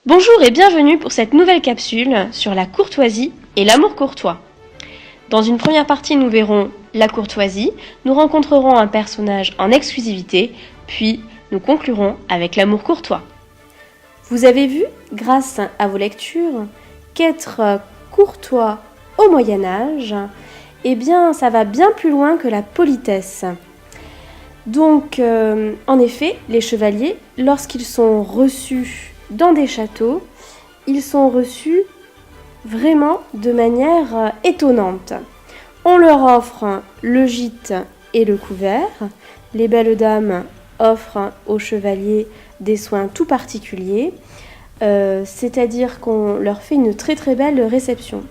Bonjour et bienvenue pour cette nouvelle capsule sur la courtoisie et l'amour courtois. Dans une première partie, nous verrons la courtoisie, nous rencontrerons un personnage en exclusivité, puis nous conclurons avec l'amour courtois. Vous avez vu, grâce à vos lectures, qu'être courtois au Moyen-Âge, eh bien, ça va bien plus loin que la politesse. Donc, en effet, les chevaliers, lorsqu'ils sont reçus dans des châteaux, ils sont reçus vraiment de manière étonnante. On leur offre le gîte et le couvert. Les belles dames offrent aux chevaliers des soins tout particuliers, c'est-à-dire qu'on leur fait une très très belle réception.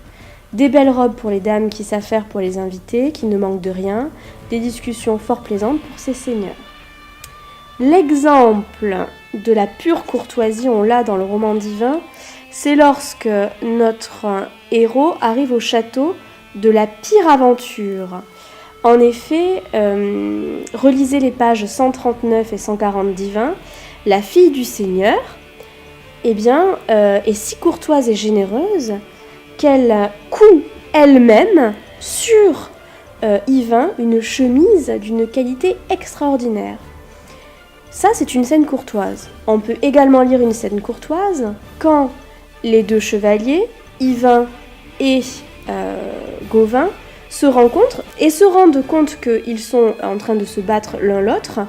Des belles robes pour les dames qui savent faire pour les invités, qui ne manquent de rien, des discussions fort plaisantes pour ces seigneurs. L'exemple de la pure courtoisie, on l'a dans le roman divin, c'est lorsque notre héros arrive au château de la pire aventure. En effet, relisez les pages 139 et 140 divin, la fille du seigneur est si courtoise et généreuse qu'elle coud elle-même sur Yvain une chemise d'une qualité extraordinaire. Ça, c'est une scène courtoise. On peut également lire une scène courtoise quand les deux chevaliers, Yvain et Gauvin, se rencontrent et se rendent compte qu'ils sont en train de se battre l'un l'autre.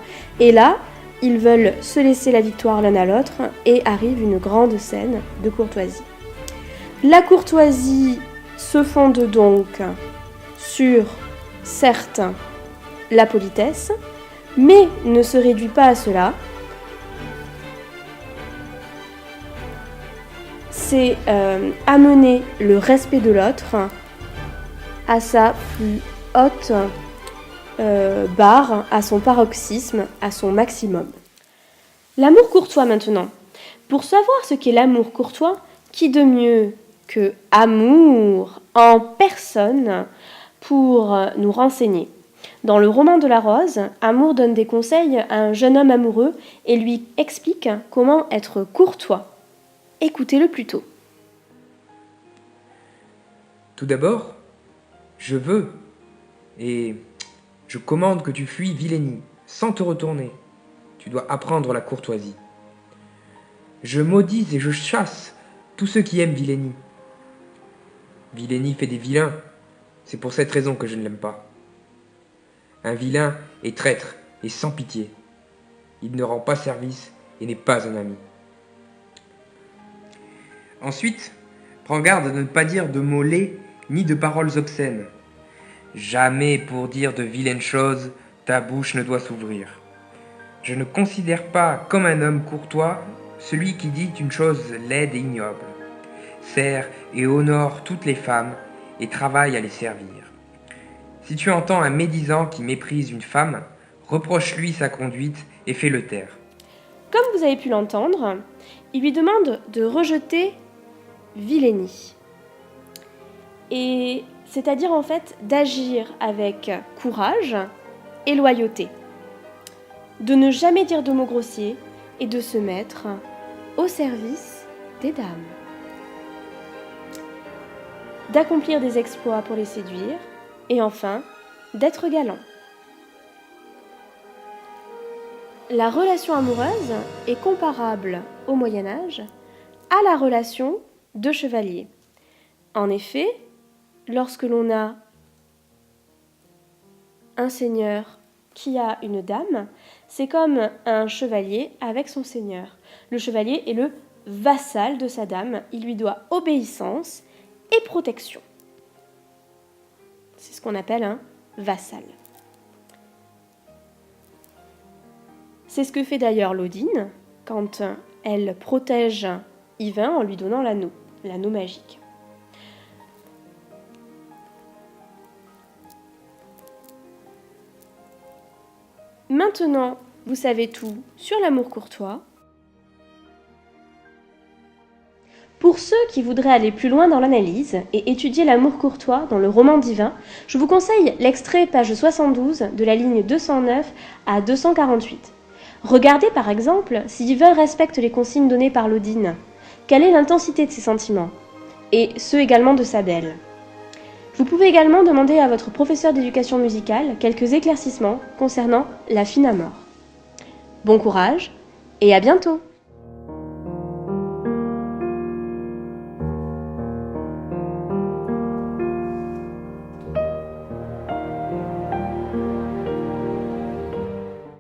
Et là, ils veulent se laisser la victoire l'un à l'autre et arrive une grande scène de courtoisie. La courtoisie se fonde donc sur, certes, la politesse, mais ne se réduit pas à cela. C'est amener le respect de l'autre à sa plus haute barre, à son paroxysme, à son maximum. L'amour courtois maintenant. Pour savoir ce qu'est l'amour courtois, qui de mieux que Amour en personne pour nous renseigner. Dans le roman de la Rose, Amour donne des conseils à un jeune homme amoureux et lui explique comment être courtois. Écoutez-le plutôt. Tout d'abord, je veux et je commande que tu fuis Villénie, sans te retourner. Tu dois apprendre la courtoisie. Je maudis et je chasse tous ceux qui aiment Villénie. Villénie fait des vilains, c'est pour cette raison que je ne l'aime pas. Un vilain est traître et sans pitié. Il ne rend pas service et n'est pas un ami. Ensuite, prends garde de ne pas dire de mots laids ni de paroles obscènes. Jamais pour dire de vilaines choses, ta bouche ne doit s'ouvrir. Je ne considère pas comme un homme courtois celui qui dit une chose laide et ignoble, sert et honore toutes les femmes et travaille à les servir. Si tu entends un médisant qui méprise une femme, reproche-lui sa conduite et fais-le taire. Comme vous avez pu l'entendre, il lui demande de rejeter Villénie. Et c'est-à-dire en fait d'agir avec courage et loyauté. De ne jamais dire de mots grossiers et de se mettre au service des dames. D'accomplir des exploits pour les séduire. Et enfin, d'être galant. La relation amoureuse est comparable au Moyen-Âge à la relation de chevalier. En effet, lorsque l'on a un seigneur qui a une dame, c'est comme un chevalier avec son seigneur. Le chevalier est le vassal de sa dame, il lui doit obéissance et protection. C'est ce qu'on appelle un vassal. C'est ce que fait d'ailleurs Laudine quand elle protège Yvain en lui donnant l'anneau magique. Maintenant, vous savez tout sur l'amour courtois. Pour ceux qui voudraient aller plus loin dans l'analyse et étudier l'amour courtois dans le roman divin, je vous conseille l'extrait page 72 de la ligne 209 à 248. Regardez par exemple si Yvain respecte les consignes données par Laudine. Quelle est l'intensité de ses sentiments? Et ceux également de sa belle. Vous pouvez également demander à votre professeur d'éducation musicale quelques éclaircissements concernant la fine à mort. Bon courage et à bientôt!